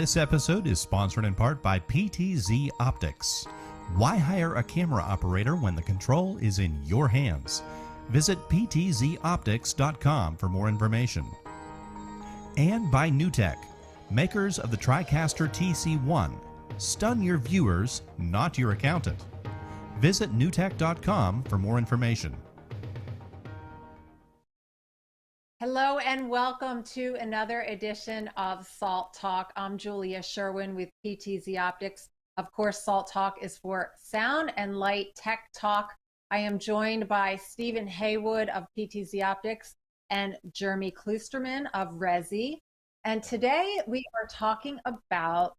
This episode is sponsored in part by PTZOptics. Why hire a camera operator when the control is in your hands? Visit PTZOptics.com for more information. And by NewTek, makers of the TriCaster TC1. Stun your viewers, not your accountant. Visit newtek.com for more information. Hello and welcome to another edition of Salt Talk. I'm Julia Sherwin with PTZOptics. Of course, Salt Talk is for sound and light tech talk. I am joined by Stephen Haywood of PTZOptics and Jeremy Kloosterman of Resi. And today we are talking about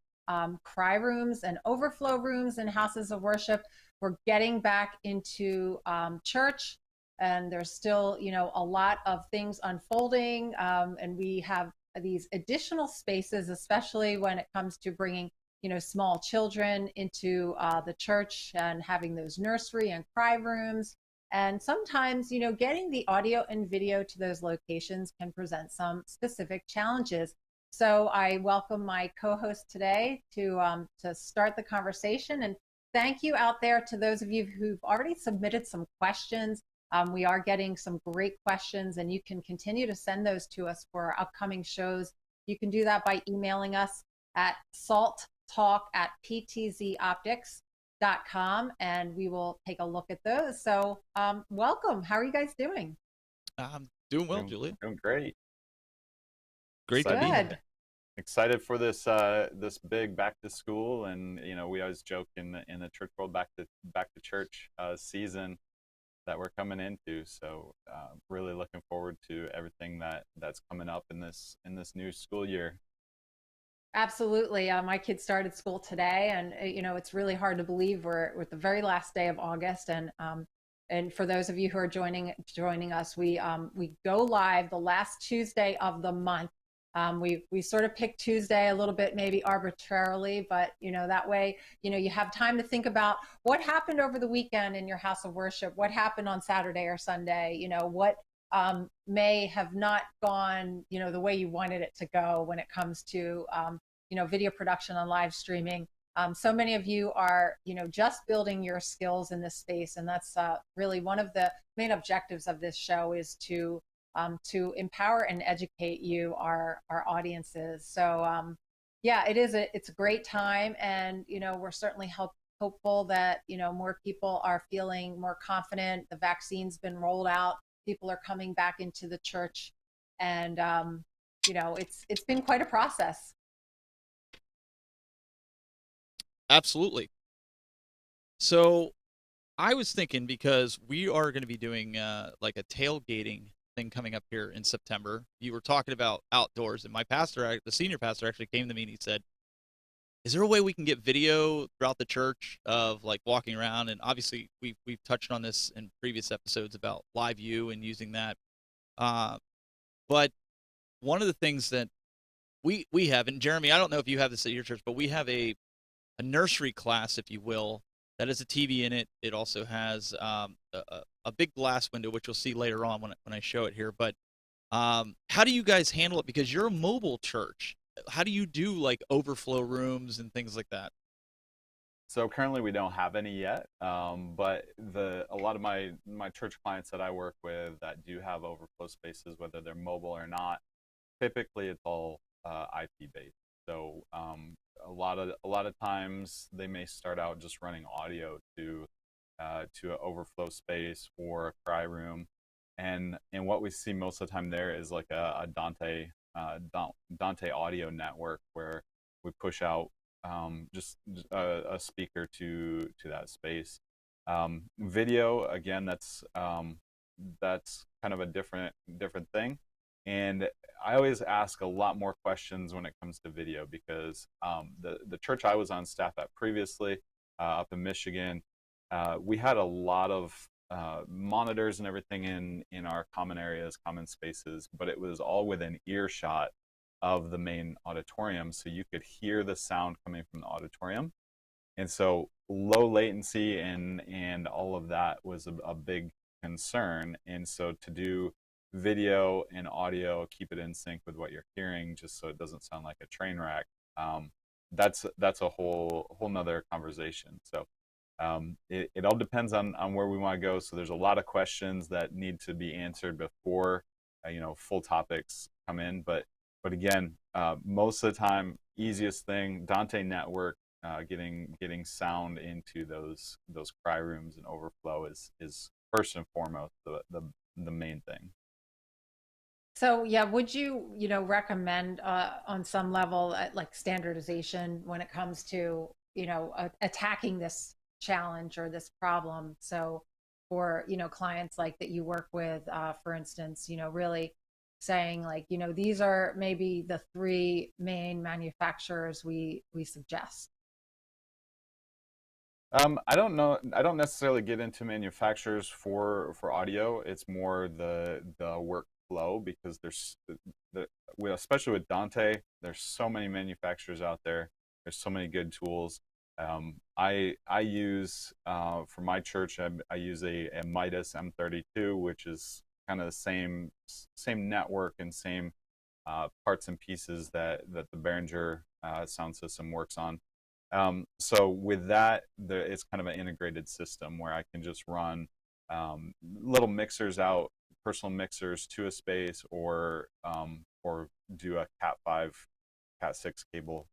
cry rooms and overflow rooms in houses of worship. We're getting back into church. And there's still, a lot of things unfolding. And we have these additional spaces, especially when it comes to bringing, small children into the church and having those nursery and cry rooms. And sometimes, getting the audio and video to those locations can present some specific challenges. So I welcome my co-host today to start the conversation. And thank you out there to those of you who've already submitted some questions. We are getting some great questions, and you can continue to send those to us for our upcoming shows. You can do that by emailing us at salttalk@ptzoptics.com, and we will take a look at those. So welcome. How are you guys doing? I'm doing well, Julia. Doing great. Great to be here. Excited for this this big back to school, and we always joke in the church world back to church season that we're coming into. So really looking forward to everything that's coming up in this new school year. Absolutely. My kids started school today, and it's really hard to believe we're at the very last day of August. And for those of you who are joining us, we go live the last Tuesday of the month. We sort of picked Tuesday a little bit maybe arbitrarily, but that way you have time to think about what happened over the weekend in your house of worship, what happened on Saturday or Sunday, what may have not gone the way you wanted it to go when it comes to video production and live streaming. So many of you are just building your skills in this space, and that's really one of the main objectives of this show, is to empower and educate you, our audiences. So yeah, it's a great time, and we're certainly hopeful that more people are feeling more confident. The vaccine's been rolled out, people are coming back into the church, and it's been quite a process. Absolutely. So I was thinking, because we are going to be doing like a tailgating thing coming up here in September. You were talking about outdoors, and my pastor, the senior pastor, actually came to me and he said, is there a way we can get video throughout the church of like walking around? And obviously we've touched on this in previous episodes about live view and using that. But one of the things that we have, and Jeremy, I don't know if you have this at your church, but we have a nursery class, if you will, that has a TV in it. It also has a big glass window, which you'll see later on when I show it here. But how do you guys handle it? Because you're a mobile church. How do you do like overflow rooms and things like that? So currently we don't have any yet, but a lot of my church clients that I work with that do have overflow spaces, whether they're mobile or not, typically it's all IP based. So a lot of times they may start out just running audio to an overflow space or a cry room, and what we see most of the time there is like a Dante audio network, where we push out just a speaker to that space. Video, again, that's kind of a different thing. And I always ask a lot more questions when it comes to video, because the church I was on staff at previously, up in Michigan, we had a lot of monitors and everything in our common areas, common spaces, but it was all within earshot of the main auditorium, so you could hear the sound coming from the auditorium. And so low latency and all of that was a big concern. And so to do video and audio, keep it in sync with what you're hearing, just so it doesn't sound like a train wreck, That's a whole nother conversation. So it all depends on where we want to go. So there's a lot of questions that need to be answered before full topics come in. But again, most of the time, easiest thing, Dante Network, getting sound into those cry rooms and overflow is first and foremost the main thing. So yeah, would you recommend on some level like standardization when it comes to attacking this challenge or this problem? So for clients like that you work with, for instance, really saying like these are maybe the three main manufacturers we suggest. I don't know. I don't necessarily get into manufacturers for audio. It's more the workflow, because there's especially with Dante, there's so many manufacturers out there. There's so many good tools. I use for my church, I use a Midas M32, which is kind of the same network and same parts and pieces that the Behringer sound system works on. So with that, it's kind of an integrated system where I can just run little mixers out, personal mixers to a space, or do a Cat5, Cat6 cable,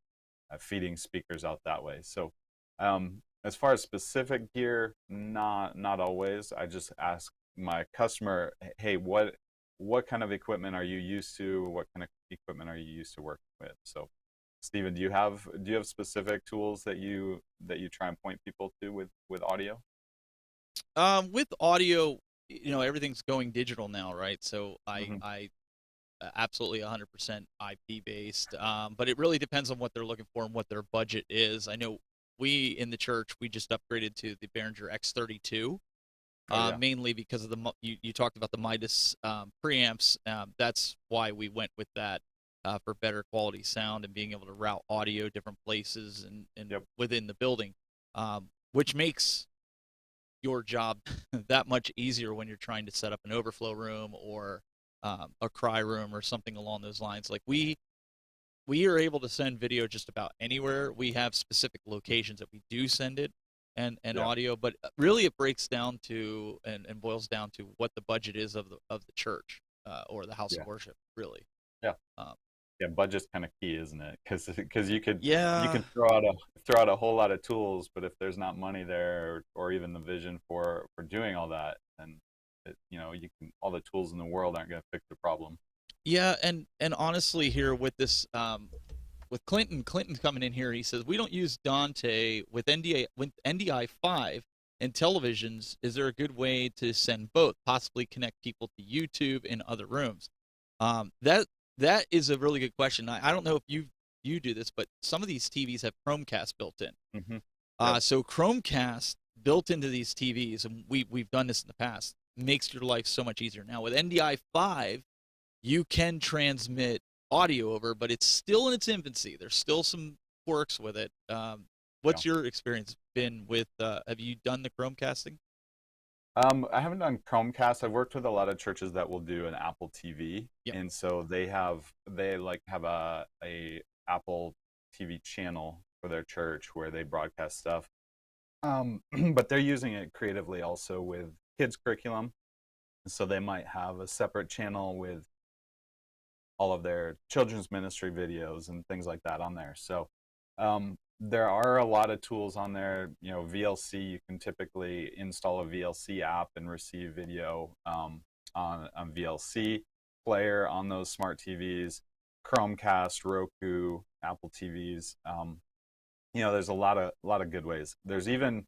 feeding speakers out that way. So as far as specific gear, not always. I just ask my customer, hey, what kind of equipment are you used to? What kind of equipment are you used to working with? So Stephen, do you have specific tools that you try and point people to with audio? With audio, everything's going digital now, right? So I absolutely 100% IP based, but it really depends on what they're looking for and what their budget is. I know we in the church, we just upgraded to the Behringer X32, mainly because of you talked about the Midas preamps. That's why we went with that. For better quality sound and being able to route audio different places and within the building, which makes your job that much easier when you're trying to set up an overflow room or a cry room or something along those lines. Like we are able to send video just about anywhere. We have specific locations that we do send it and audio, but really it breaks down to and boils down to what the budget is of the church or the house of worship, really. Yeah, budget's kind of key, isn't it? Because you can throw out a whole lot of tools, but if there's not money there or even the vision for doing all that, then all the tools in the world aren't going to fix the problem. Yeah, and honestly, here with this, with Clinton coming in here, he says we don't use Dante with NDI5 and televisions. Is there a good way to send both? Possibly connect people to YouTube and other rooms. That is a really good question. I don't know if you do this, but some of these TVs have Chromecast built in. Mm-hmm. So Chromecast built into these TVs, and we've done this in the past, makes your life so much easier. Now with NDI5, you can transmit audio over, but it's still in its infancy. There's still some quirks with it. What's your experience been with? Have you done the Chromecasting? I haven't done Chromecast. I've worked with a lot of churches that will do an Apple TV, and so they have a Apple TV channel for their church where they broadcast stuff. But they're using it creatively also with kids curriculum, so they might have a separate channel with all of their children's ministry videos and things like that on there. So there are a lot of tools on there. VLC, you can typically install a VLC app and receive video on VLC player on those smart TVs, Chromecast, Roku, Apple TVs. There's a lot of good ways. There's even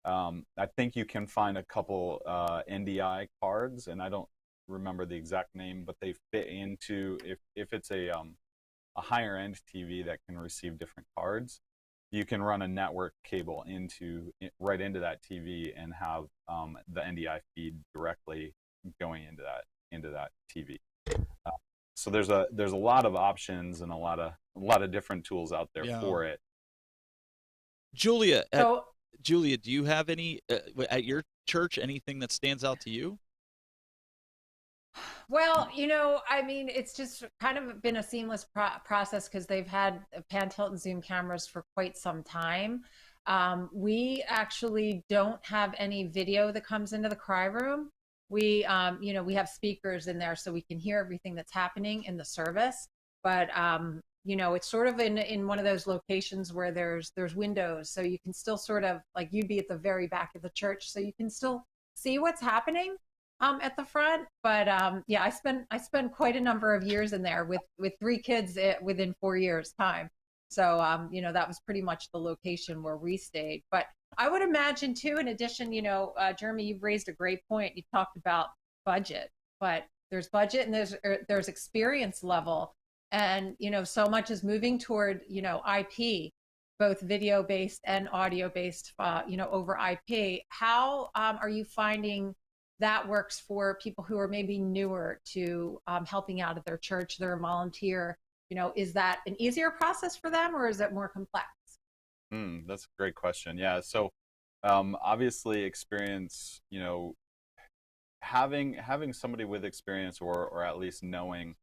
I think you can find a couple NDI cards, and I don't remember the exact name, but they fit into if it's a higher end TV that can receive different cards. You can run a network cable right into that TV and have the NDI feed directly going into that TV. So there's a lot of options and a lot of different tools out there for it. Julia, do you have any at your church anything that stands out to you? Well, I mean, it's just kind of been a seamless process because they've had pan, tilt, and zoom cameras for quite some time. We actually don't have any video that comes into the cry room. We have speakers in there so we can hear everything that's happening in the service. But it's sort of in one of those locations where there's windows, so you can still sort of like you'd be at the very back of the church, so you can still see what's happening at the front. But yeah, I spent quite a number of years in there with three kids within 4 years time. So that was pretty much the location where we stayed. But I would imagine too, in addition, Jeremy, you've raised a great point. You talked about budget, but there's budget and there's experience level, and so much is moving toward IP, both video based and audio based, over IP. How are you finding that works for people who are maybe newer to helping out at their church? They're a volunteer. Is that an easier process for them, or is it more complex? That's a great question. Yeah. So obviously experience, having somebody with experience, or at least knowing,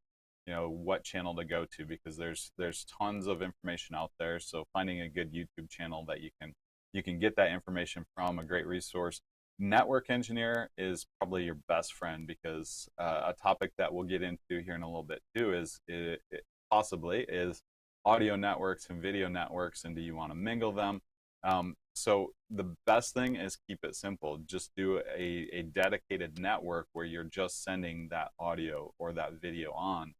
what channel to go to, because there's tons of information out there. So finding a good YouTube channel that you can get that information from, a great resource. Network engineer is probably your best friend, because a topic that we'll get into here in a little bit too is possibly is audio networks and video networks, and do you want to mingle them? So the best thing is keep it simple. Just do a dedicated network where you're just sending that audio or that video on.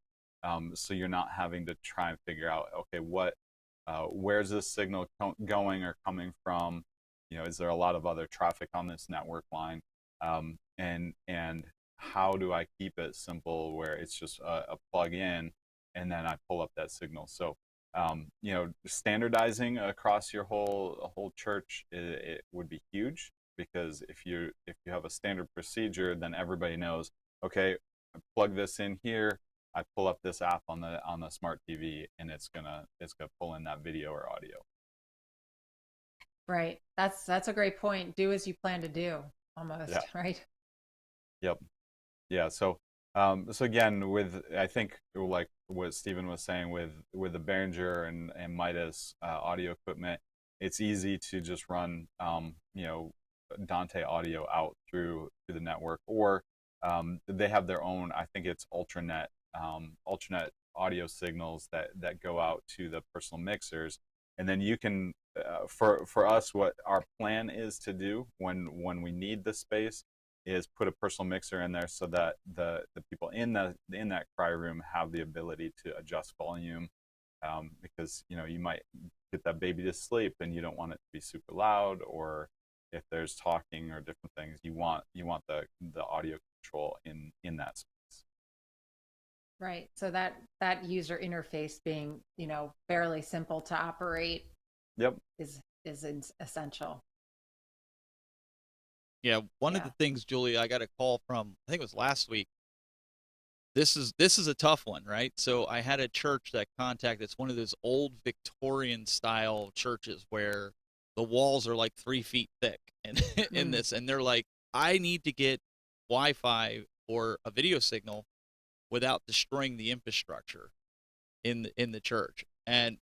So you're not having to try and figure out, okay, where's this signal going or coming from? Is there a lot of other traffic on this network line? And how do I keep it simple where it's just a plug in and then I pull up that signal? So standardizing across your whole church, it would be huge, because if you have a standard procedure, then everybody knows, okay, I plug this in here, I pull up this app on the smart TV, and it's gonna pull in that video or audio. Right. That's a great point. Do as you plan to do, almost. Yeah. Right. Yep. Yeah. So again, I think like what Stephen was saying with the Behringer and Midas audio equipment, it's easy to just run Dante audio out through the network, or they have their own, I think it's ultranet audio signals that go out to the personal mixers, and then you can for us, what our plan is to do when we need the space is put a personal mixer in there, so that the people in that cry room have the ability to adjust volume, because you might get that baby to sleep and you don't want it to be super loud, or if there's talking or different things, you want the audio control in that space. Right. So that user interface being fairly simple to operate. Yep. is essential. Yeah, one of the things, Julie, I got a call from, I think it was last week. This is a tough one, right? So I had a church that contacted. It's one of those old Victorian style churches where the walls are like 3 feet thick, and and they're like, I need to get Wi-Fi or a video signal without destroying the infrastructure in the church. And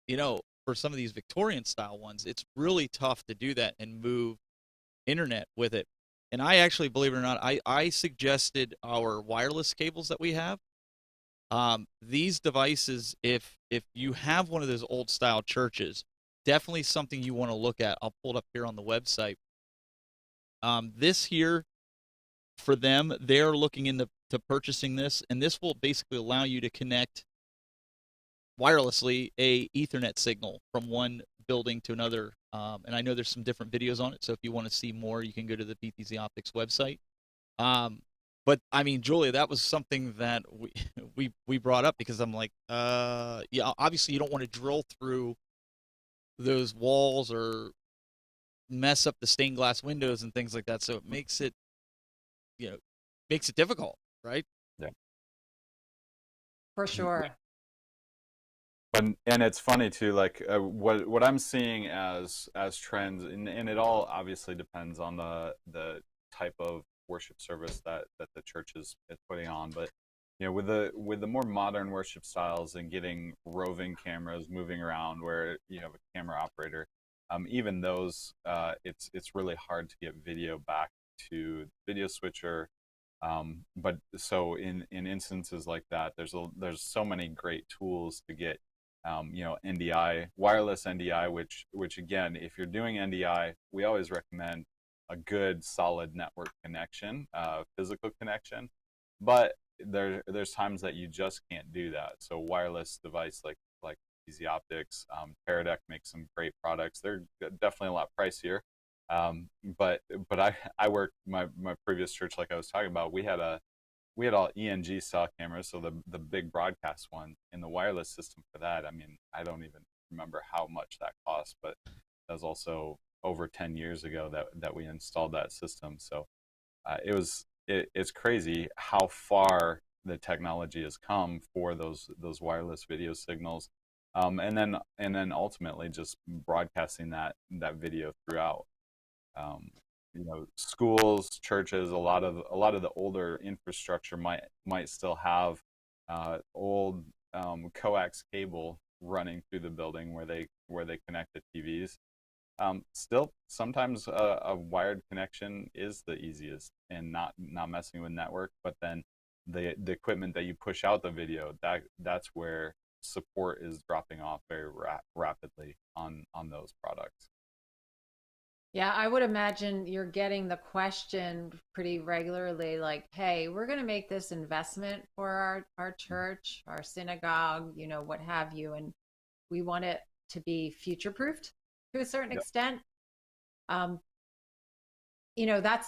for some of these Victorian style ones, it's really tough to do that and move internet with it. And I actually, believe it or not, I suggested our wireless cables that we have. These devices, if you have one of those old style churches, definitely something you want to look at. I'll pull it up here on the website. This here, for them, they're looking into purchasing this, and this will basically allow you to connect wirelessly a Ethernet signal from one building to another. And I know there's some different videos on it, so if you want to see more, you can go to the PTZOptics website. But I mean, Julia, that was something that we brought up, because I'm like, yeah, obviously you don't want to drill through those walls or mess up the stained glass windows and things like that. So it makes it, makes it difficult, right? Yeah. For sure. And it's funny too, like what I'm seeing as trends, and it all obviously depends on the type of worship service that the church is putting on. But with the more modern worship styles and getting roving cameras moving around where you have a camera operator, even those, it's really hard to get video back to the video switcher. But so in instances like that, there's so many great tools to get, NDI, wireless NDI, which again, if you're doing NDI, we always recommend a good solid network connection, physical connection. But there's times that you just can't do that. So wireless device like PTZOptics, Teradek makes some great products. They're definitely a lot pricier. But I worked my previous church, like I was talking about, we had all ENG style cameras, so the big broadcast one, and the wireless system for that. I mean, I don't even remember how much that cost, but that was also over 10 years ago that we installed that system. So it's crazy how far the technology has come for those wireless video signals, and then ultimately just broadcasting that video throughout. Schools, churches, a lot of the older infrastructure might still have old coax cable running through the building where they connect the TVs. Still, sometimes a wired connection is the easiest and not messing with network. But then the equipment that you push out the video, that's where support is dropping off very rapidly on those products. Yeah, I would imagine you're getting the question pretty regularly, like, hey, we're going to make this investment for our church, our synagogue, what have you, and we want it to be future-proofed to a certain extent. That's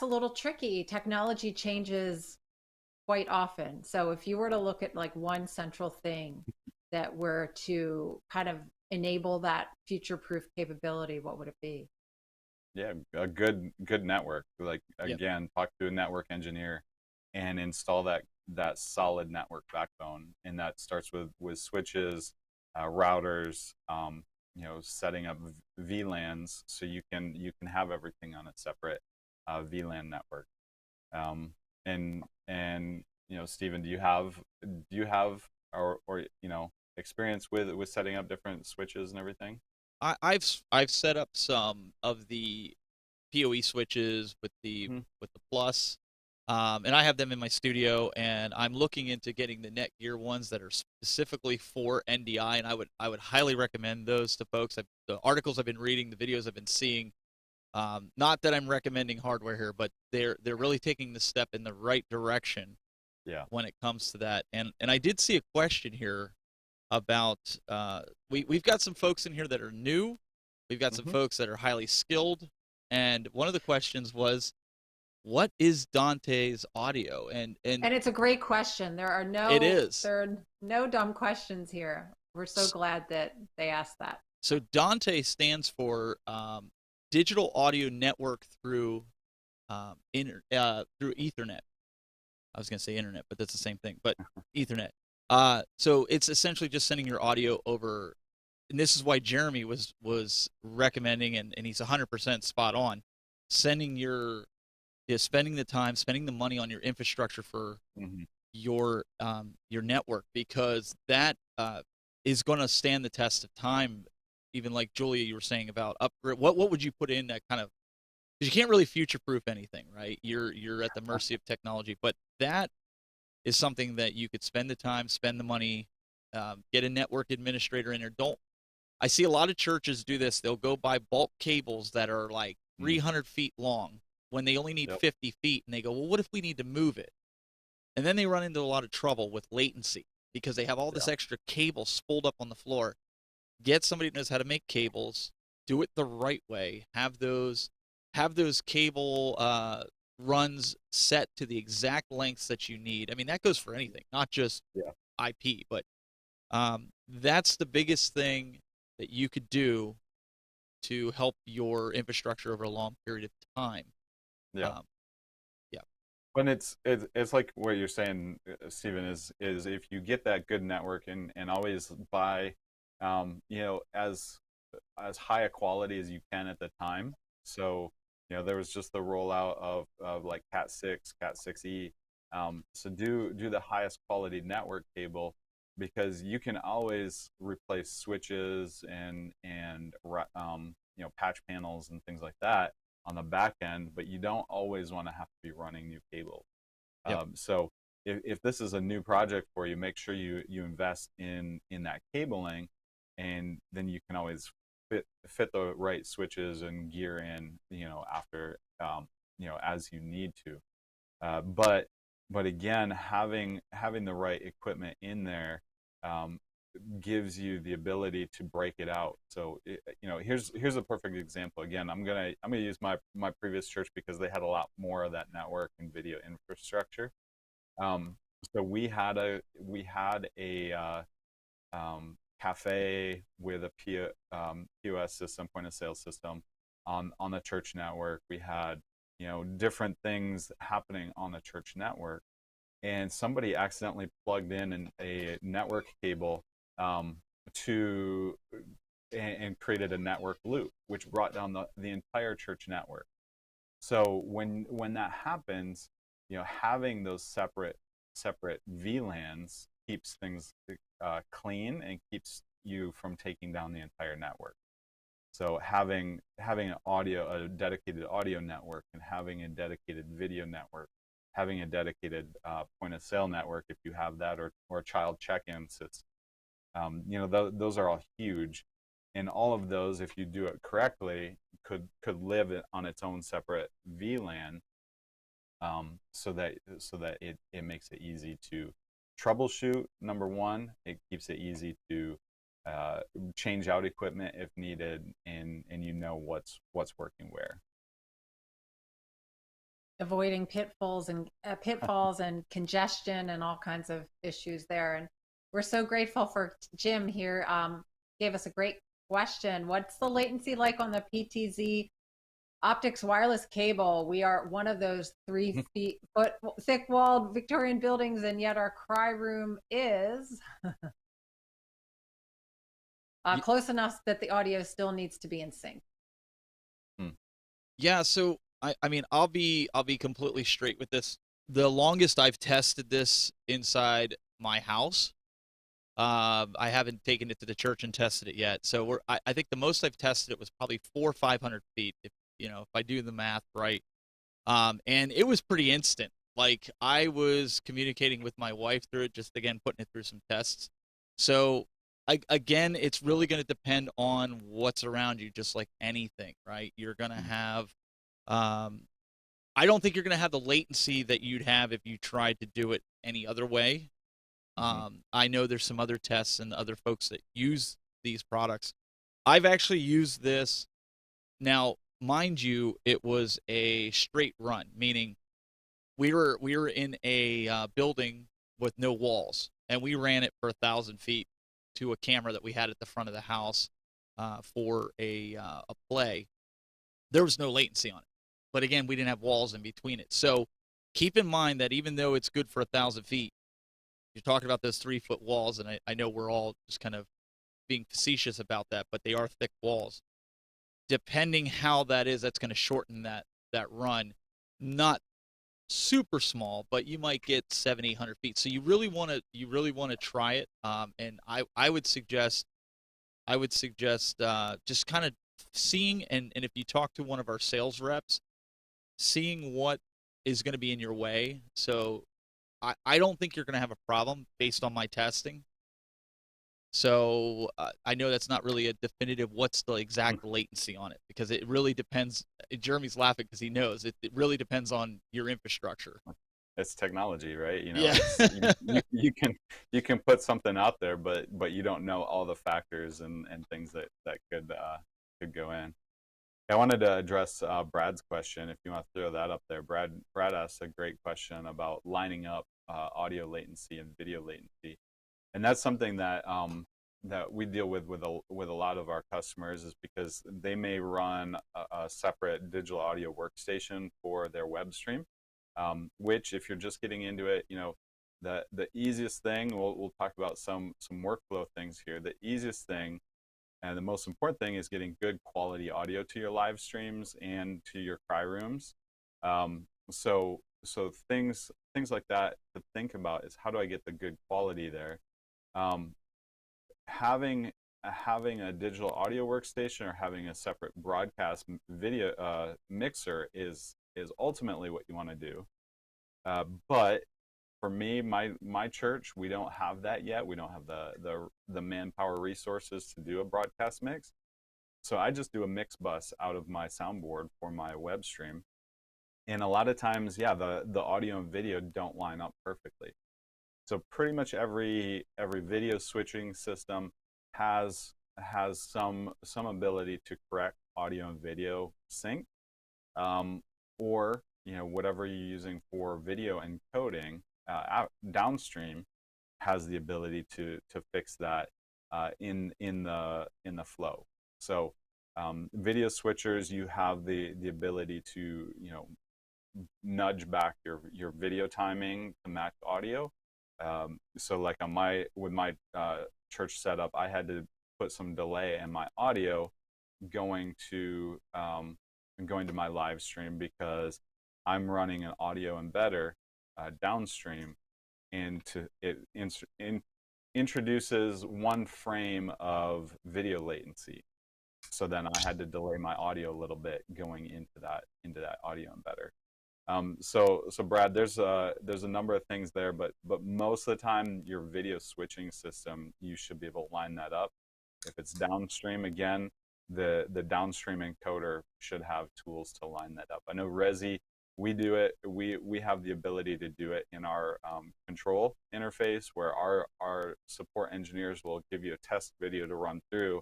a little tricky. Technology changes quite often. So if you were to look at like one central thing that were to kind of enable that future-proof capability, what would it be? Yeah, a good network. Like, again, talk to a network engineer and install that solid network backbone, and that starts with switches, routers, setting up VLANs so you can have everything on a separate VLAN network. And Stephen, do you have or experience with setting up different switches and everything? I've set up some of the PoE switches with the plus, and I have them in my studio, and I'm looking into getting the Netgear ones that are specifically for NDI, and I would highly recommend those to folks. The articles I've been reading, the videos I've been seeing, not that I'm recommending hardware here, but they're really taking the step in the right direction. Yeah. When it comes to that, and I did see a question here about we've got some folks in here that are new, we've got some folks that are highly skilled, and one of the questions was, what is Dante's audio? And it's a great question. There are no dumb questions here. We're so glad that they asked that. So Dante stands for Digital Audio Network through through Ethernet. I was going to say internet, but that's the same thing, but Ethernet. So it's essentially just sending your audio over, and this is why Jeremy was recommending, and he's 100% spot on, spending the time, spending the money on your infrastructure for your network, because that is going to stand the test of time. Even like Julia, you were saying about upgrade. What would you put in that kind of? Because you can't really future-proof anything, right? You're at the mercy of technology, but that is something that you could spend the time, spend the money, get a network administrator in there. I see a lot of churches do this. They'll go buy bulk cables that are like 300 feet long when they only need 50 feet, and they go, well, what if we need to move it? And then they run into a lot of trouble with latency because they have all this extra cable spooled up on the floor. Get somebody who knows how to make cables, do it the right way, have those cable runs set to the exact lengths that you need. I mean, that goes for anything, not just IP, but that's the biggest thing that you could do to help your infrastructure over a long period of time. Yeah. When it's like what you're saying, Stephen, is if you get that good network and always buy, as high a quality as you can at the time. So, there was just the rollout of like Cat 6, Cat 6E, So do the highest quality network cable, because you can always replace switches and patch panels and things like that on the back end, but you don't always want to have to be running new cable. Yep. So if this is a new project for you, make sure you invest in that cabling, and then you can always fit the right switches and gear in, after, as you need to. But again, having the right equipment in there gives you the ability to break it out. So here's a perfect example. Again, I'm gonna use my previous church, because they had a lot more of that network and video infrastructure. So we had a cafe with a POS system, point of sale system, on the church network. We had different things happening on the church network, and somebody accidentally plugged in a network cable and created a network loop, which brought down the entire church network. So when that happens, having those separate VLANs keeps things clean and keeps you from taking down the entire network. So having a dedicated audio network, and having a dedicated video network, having a dedicated point of sale network if you have that, or child check-in system, those are all huge. And all of those, if you do it correctly, could live on its own separate VLAN, so that it makes it easy to troubleshoot. Number one, it keeps it easy to change out equipment if needed, and what's working where. Avoiding pitfalls and congestion and all kinds of issues there. And we're so grateful for Jim here. Gave us a great question. What's the latency like on the PTZ Optics wireless cable? We are one of those 3 foot thick walled Victorian buildings, and yet our cry room is close enough that the audio still needs to be in sync. Yeah, so I mean, I'll be completely straight with this. The longest I've tested this inside my house, I haven't taken it to the church and tested it yet. So I think the most I've tested it was probably 400 or 500 feet, if I do the math right. And it was pretty instant. Like, I was communicating with my wife through it, just again putting it through some tests. So again, it's really going to depend on what's around you, just like anything, right? You're going to have I don't think you're going to have the latency that you'd have if you tried to do it any other way. I know there's some other tests and other folks that use these products. I've actually used this. Now, mind you, it was a straight run, meaning we were in a building with no walls, and we ran it for 1,000 feet to a camera that we had at the front of the house for a play. There was no latency on it. But again, we didn't have walls in between it. So keep in mind that even though it's good for 1,000 feet, you're talking about those 3 foot walls, and I know we're all just kind of being facetious about that, but they are thick walls. Depending how that is, that's going to shorten that run. Not super small, but you might get 700-800 feet. So you really want to try it. And I would suggest just kind of seeing, and if you talk to one of our sales reps, seeing what is going to be in your way. So I don't think you're going to have a problem based on my testing. So I know that's not really a definitive what's the exact latency on it, because it really depends. Jeremy's laughing because he knows it really depends on your infrastructure. It's technology, right? Yeah. you can put something out there, but you don't know all the factors and things that could go in. I wanted to address Brad's question, if you want to throw that up there. Brad asked a great question about lining up audio latency and video latency, and that's something that we deal with a lot of our customers, is because they may run a separate digital audio workstation for their web stream, which, if you're just getting into it, the easiest thing, we'll talk about some workflow things here. The easiest thing and the most important thing is getting good quality audio to your live streams and to your cry rooms. So things like that to think about is, how do I get the good quality there? Having a digital audio workstation or having a separate broadcast video mixer is ultimately what you want to do. But for me, my church, we don't have that yet. We don't have the manpower resources to do a broadcast mix. So I just do a mix bus out of my soundboard for my web stream. And a lot of times, yeah, the audio and video don't line up perfectly. So pretty much every video switching system has some ability to correct audio and video sync, or whatever you're using for video encoding downstream has the ability to fix that in the flow. So video switchers, you have the ability to nudge back your video timing to match audio. So like with my church setup, I had to put some delay in my audio going to my live stream, because I'm running an audio embedder downstream, and it introduces 1 frame of video latency. So then I had to delay my audio a little bit going into that audio embedder. So Brad, there's a number of things there, but most of the time, your video switching system, you should be able to line that up. If it's downstream, again, the downstream encoder should have tools to line that up. I know Resi, we do it. We have the ability to do it in our control interface, where our support engineers will give you a test video to run through.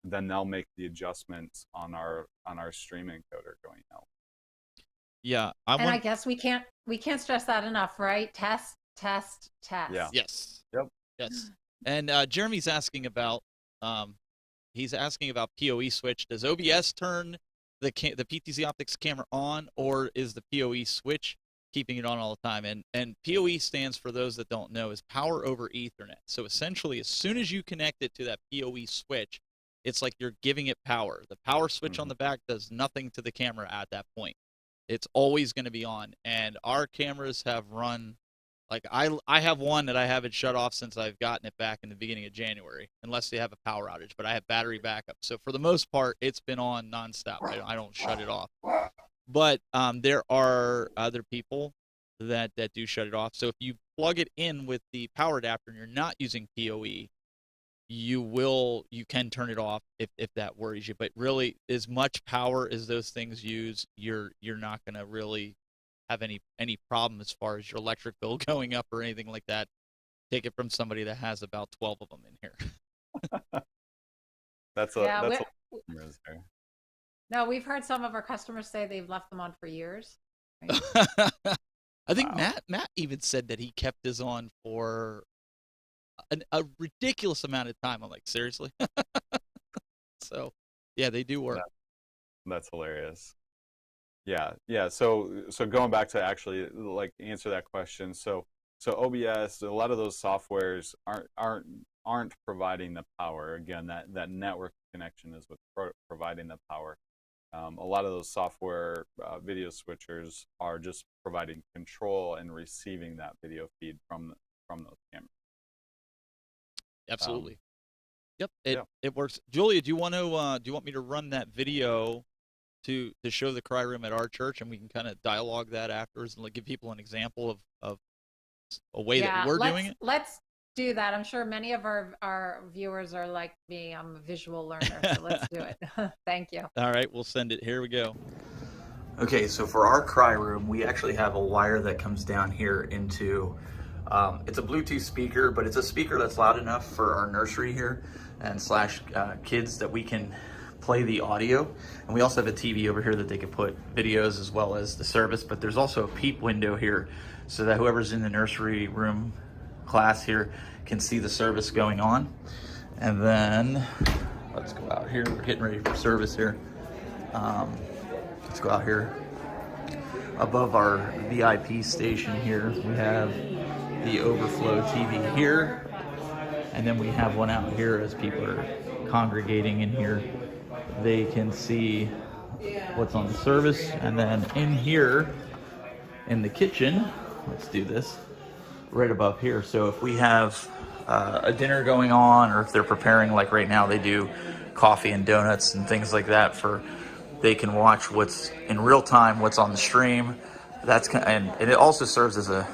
Then they'll make the adjustments on our stream encoder going out. Yeah, I guess we can't stress that enough, right? Test. Yeah. Yes. Yep. Yes. And Jeremy's asking about PoE switch. Does OBS turn the PTZOptics camera on, or is the PoE switch keeping it on all the time? And PoE stands, for those that don't know, is power over Ethernet. So essentially, as soon as you connect it to that PoE switch, it's like you're giving it power. The power switch on the back does nothing to the camera at that point. It's always going to be on. And our cameras have run, like I have one that I haven't shut off since I've gotten it back in the beginning of January, unless they have a power outage. But I have battery backup. So for the most part, it's been on nonstop. I don't shut it off. But there are other people that do shut it off. So if you plug it in with the power adapter and you're not using PoE, you can turn it off if that worries you. But really, as much power as those things use, you're not going to really have any problem as far as your electric bill going up or anything like that. Take it from somebody that has about 12 of them in here. That's No, we've heard some of our customers say they've left them on for years. Right? I think Matt even said that he kept his on for a ridiculous amount of time. I'm like, seriously? So, yeah, they do work. That's hilarious. Yeah. So going back to actually like answer that question. So OBS, a lot of those softwares aren't providing the power. Again, that network connection is what's providing the power. A lot of those software video switchers are just providing control and receiving that video feed from those cameras. Absolutely. Yep. It works. Julia, do you want me to run that video to show the cry room at our church, and we can kind of dialogue that afterwards and give people an example of a way that we're doing it? Let's do that. I'm sure many of our viewers are like me. I'm a visual learner, so let's do it. Thank you. All right, we'll send it. Here we go. Okay, so for our cry room, we actually have a wire that comes down here into it's a Bluetooth speaker, but it's a speaker that's loud enough for our nursery here and kids that we can play the audio. And we also have a TV over here that they can put videos as well as the service, but there's also a peep window here so that whoever's in the nursery room class here can see the service going on. And then let's go out here. We're getting ready for service here. Let's go out here. Above our VIP station here, we have the Overflow TV here, and then we have one out here as people are congregating in here. They can see what's on the service, and then in here in the kitchen, let's do this right above here. So if we have a dinner going on, or if they're preparing, like right now, they do coffee and donuts and things like that, they can watch what's in real time, what's on the stream. And it also serves as a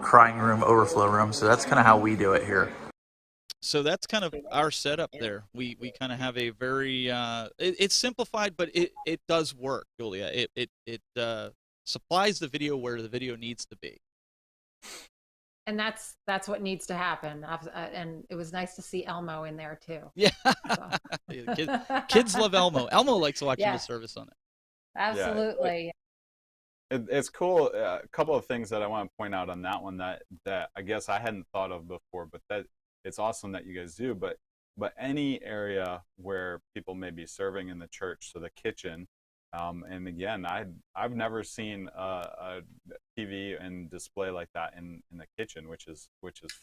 crying room, overflow room. So that's kind of how we do it here. So that's kind of our setup there. We kind of have a very it's simplified, but it does work, Julia. It supplies the video where the video needs to be. And that's what needs to happen. And it was nice to see Elmo in there too. Yeah, So. kids love Elmo. Elmo likes watching the service on it. Absolutely. It's cool. A couple of things that I want to point out on that one that I guess I hadn't thought of before, but that it's awesome that you guys do. But any area where people may be serving in the church, so the kitchen, and again, I've never seen a TV and display like that in the kitchen, which is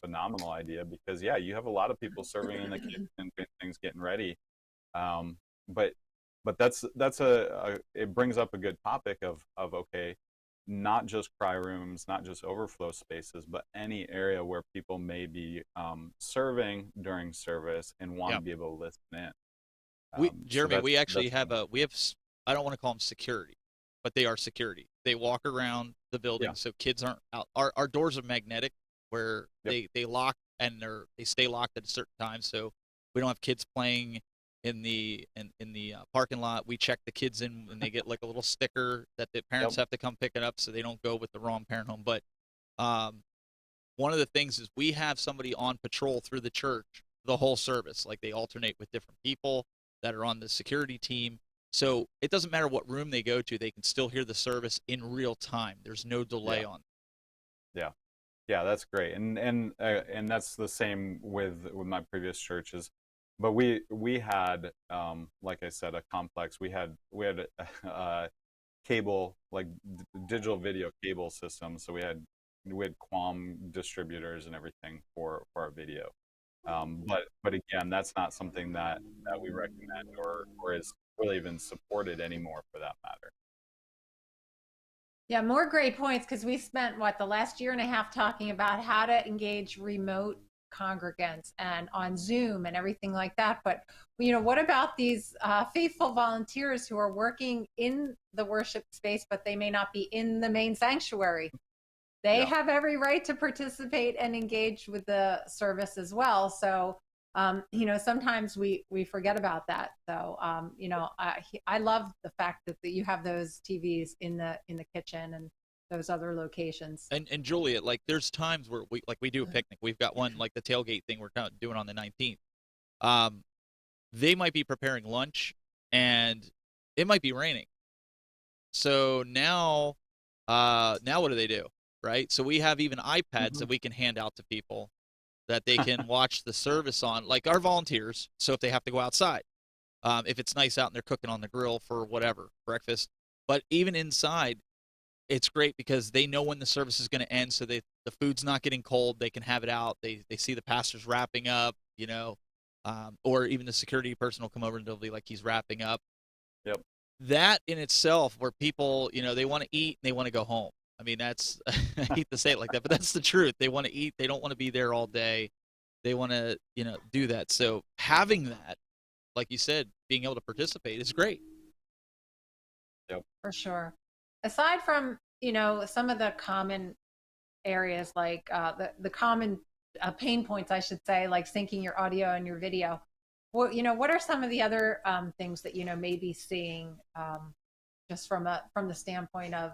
phenomenal idea, because you have a lot of people serving in the kitchen and things getting ready, but that's it brings up a good topic of okay, not just cry rooms, not just overflow spaces, but any area where people may be serving during service and want to be able to listen in. Jeremy, we actually have I don't want to call them security, but they are security. They walk around the building, so kids aren't out. Our doors are magnetic, where they lock and they stay locked at a certain time, so we don't have kids playing in the parking lot. We check the kids in, and they get like a little sticker that the parents have to come pick it up, so they don't go with the wrong parent home. But one of the things is we have somebody on patrol through the church the whole service. Like, they alternate with different people that are on the security team. So it doesn't matter what room they go to, they can still hear the service in real time. There's no delay on it. Yeah, that's great. And that's the same with my previous churches. But we had, like I said, a complex. We had cable, like digital video cable systems. So we had QAM distributors and everything for our video. But again, that's not something that we recommend or is really even supported anymore, for that matter. Yeah, more great points, because we spent the last year and a half talking about how to engage remote congregants and on Zoom and everything like that. But what about these faithful volunteers who are working in the worship space, but they may not be in the main sanctuary? They have every right to participate and engage with the service as well. So sometimes we forget about that. So I love the fact that you have those TVs in the kitchen and those other locations. And Julia, like, there's times where we do a picnic. We've got one, like the tailgate thing we're kind of doing on the 19th. They might be preparing lunch, and it might be raining. So now what do they do, right? So we have even iPads that we can hand out to people that they can watch the service on, like our volunteers. So if they have to go outside, if it's nice out and they're cooking on the grill for whatever, breakfast, but even inside, it's great because they know when the service is going to end, so the food's not getting cold. They can have it out. They see the pastor's wrapping up, or even the security person will come over and they'll be like, he's wrapping up. Yep. That in itself, where people, they want to eat and they want to go home. I mean, that's I hate to say it like that, but that's the truth. They want to eat. They don't want to be there all day. They want to, do that. So having that, like you said, being able to participate is great. Yep. For sure. Aside from, some of the common areas, like the common pain points, I should say, like syncing your audio and your video, what are some of the other things that, may be seeing just from the standpoint of,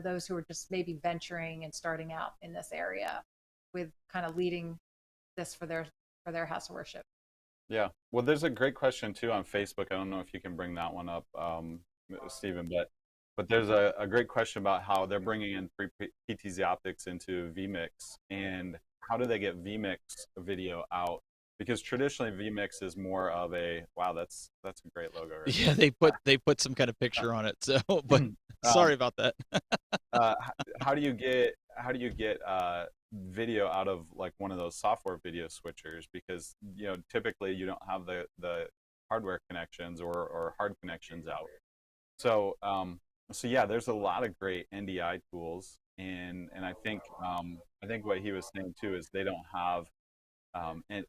those who are just maybe venturing and starting out in this area with kind of leading this for their house of worship? Yeah. Well, there's a great question too on Facebook. I don't know if you can bring that one up, Stephen, but there's a great question about how they're bringing in PTZOptics into vMix, and how do they get vMix video out? Because traditionally vMix is more of a, wow, that's a great logo. Right? Yeah, they put some kind of picture on it. So, but sorry about that. How do you get video out of like one of those software video switchers? Because typically you don't have the hardware connections or hard connections out. So so yeah, there's a lot of great NDI tools, and I think what he was saying too is they don't have and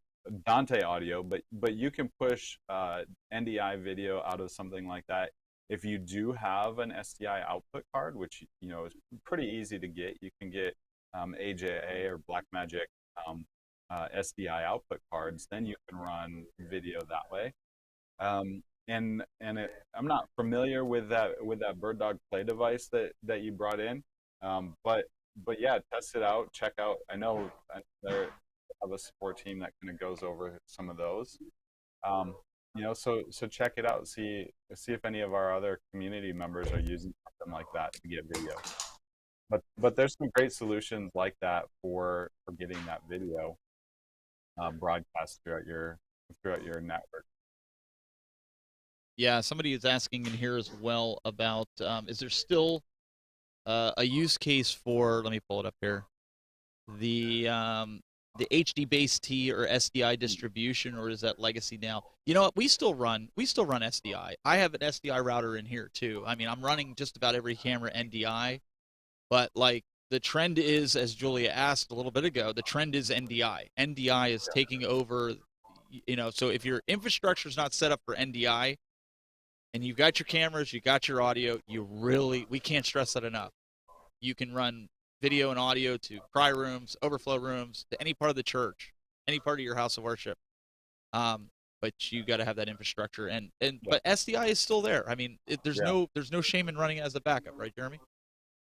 Dante audio, but you can push NDI video out of something like that. If you do have an SDI output card, which is pretty easy to get, you can get AJA or Blackmagic SDI output cards. Then you can run video that way. I'm not familiar with that Bird Dog Play device that you brought in, but yeah, test it out, check out. I know they have a support team that kind of goes over some of those. So check it out, see if any of our other community members are using something like that to get video. But there's some great solutions like that for getting that video broadcast throughout your network. Yeah, somebody is asking in here as well about is there still a use case for, let me pull it up here, the HD base T or SDI distribution, or is that legacy now? You know what? We still run SDI. I have an SDI router in here too. I mean, I'm running just about every camera NDI, but like the trend is, as Julia asked a little bit ago, the trend is NDI. NDI is taking over. So if your infrastructure is not set up for NDI, and you've got your cameras, you got your audio, we can't stress that enough. You can run video and audio to cry rooms, overflow rooms, to any part of the church, any part of your house of worship. But you got to have that infrastructure, but SDI is still there. I mean, there's no shame in running it as a backup, right, Jeremy?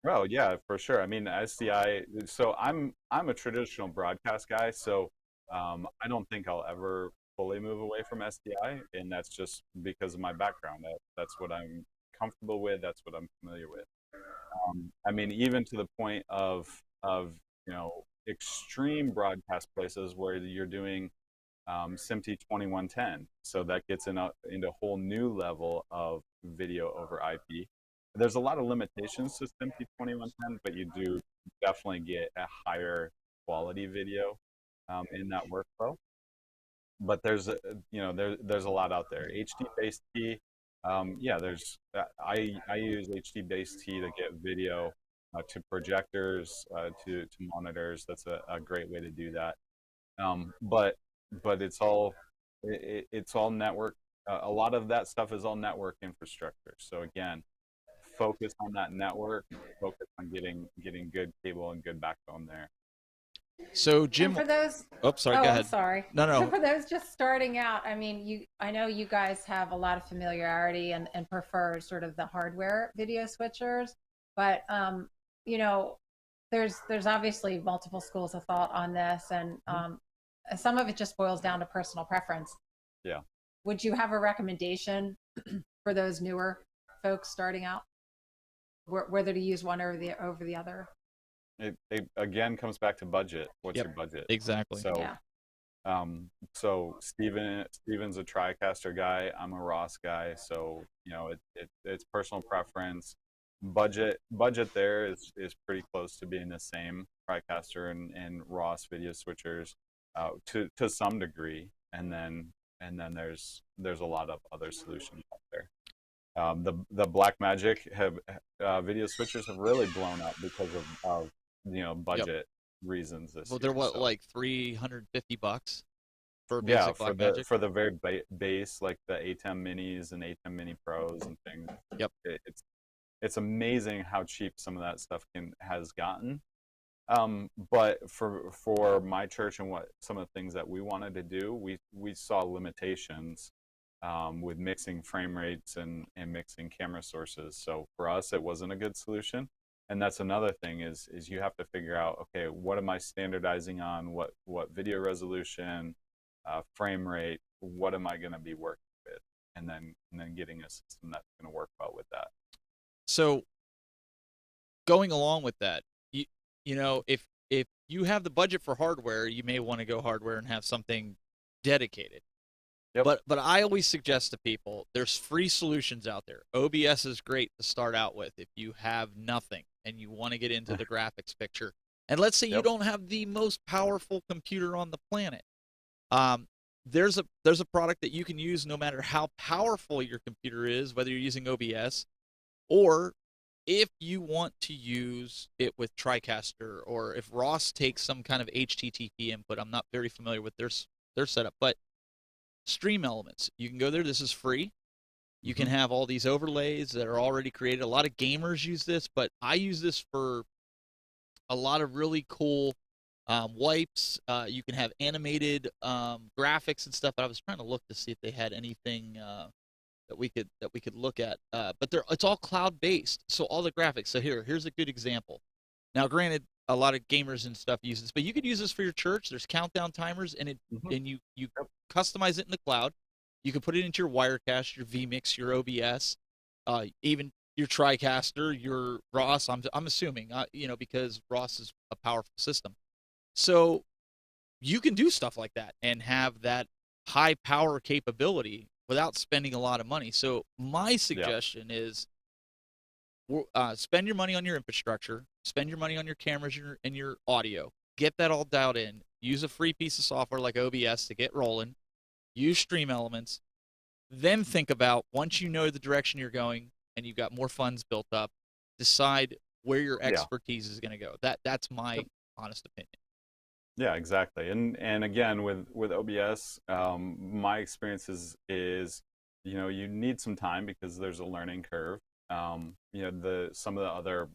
Well, yeah, for sure. I mean, SDI. So I'm a traditional broadcast guy, so I don't think I'll ever fully move away from SDI, and that's just because of my background. That's what I'm comfortable with. That's what I'm familiar with. I mean, even to the point of extreme broadcast places where you're doing SMPTE 2110, so that gets into a whole new level of video over IP. There's a lot of limitations to SMPTE 2110, but you do definitely get a higher quality video in that workflow. But there's a lot out there. HD base T, there's I use HD base T to get video to projectors, to monitors. That's a great way to do that. But it's all network. A lot of that stuff is all network infrastructure. So again, focus on that network. Focus on getting good cable and good backbone there. So Jim, for those, go ahead. I'm sorry. No. So for those just starting out, I mean, I know you guys have a lot of familiarity and prefer sort of the hardware video switchers, but there's obviously multiple schools of thought on this, and some of it just boils down to personal preference. Yeah. Would you have a recommendation for those newer folks starting out, whether to use one over the other? It again comes back to budget. What's your budget? Exactly. So, so Steven's a TriCaster guy. I'm a Ross guy. So it's personal preference. Budget there is pretty close to being the same. TriCaster and Ross video switchers to some degree, and then there's a lot of other solutions out there. The Blackmagic video switchers have really blown up because of budget reasons this year. They're like $350 for a basic Blackmagic? For the very base, like the ATEM Minis and ATEM Mini Pros and things. Yep. It's amazing how cheap some of that stuff has gotten. But for my church and what some of the things that we wanted to do, we saw limitations with mixing frame rates and mixing camera sources. So for us, it wasn't a good solution. And that's another thing is you have to figure out, okay, what am I standardizing on? What video resolution, frame rate, what am I going to be working with? And then getting a system that's going to work well with that. So going along with that, if you have the budget for hardware, you may want to go hardware and have something dedicated. Yep. But I always suggest to people, there's free solutions out there. OBS is great to start out with if you have nothing and you want to get into the graphics picture. And let's say you don't have the most powerful computer on the planet. There's a product that you can use no matter how powerful your computer is, whether you're using OBS or if you want to use it with TriCaster, or if Ross takes some kind of HTTP input, I'm not very familiar with their setup, but Stream Elements, you can go there. This is free. You can have all these overlays that are already created. A lot of gamers use this, but I use this for a lot of really cool wipes. You can have animated graphics and stuff. But I was trying to look to see if they had anything that we could look at. But it's all cloud based, so all the graphics. So here's a good example. Now, granted, a lot of gamers and stuff use this, but you could use this for your church. There's countdown timers, and you customize it in the cloud. You can put it into your Wirecast, your vMix, your OBS, even your TriCaster, your Ross. I'm assuming, because Ross is a powerful system. So you can do stuff like that and have that high power capability without spending a lot of money. So my suggestion is spend your money on your infrastructure, spend your money on your cameras and your audio, get that all dialed in, use a free piece of software like OBS to get rolling, use Stream Elements, then think about, once you know the direction you're going and you've got more funds built up, decide where your expertise is going to go. That's my honest opinion. Yeah, exactly. And again, with OBS, my experience is you need some time because there's a learning curve. Some of the other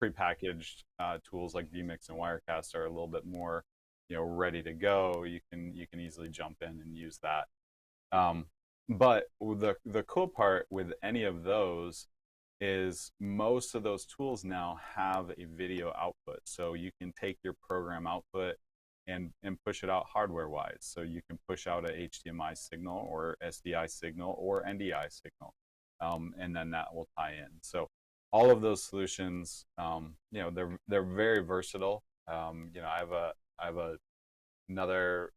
prepackaged tools like vMix and Wirecast are a little bit more ready to go. You can easily jump in and use that. But the cool part with any of those is most of those tools now have a video output, so you can take your program output and push it out hardware wise. So you can push out a HDMI signal or SDI signal or NDI signal, and then that will tie in. So all of those solutions, they're very versatile. I have another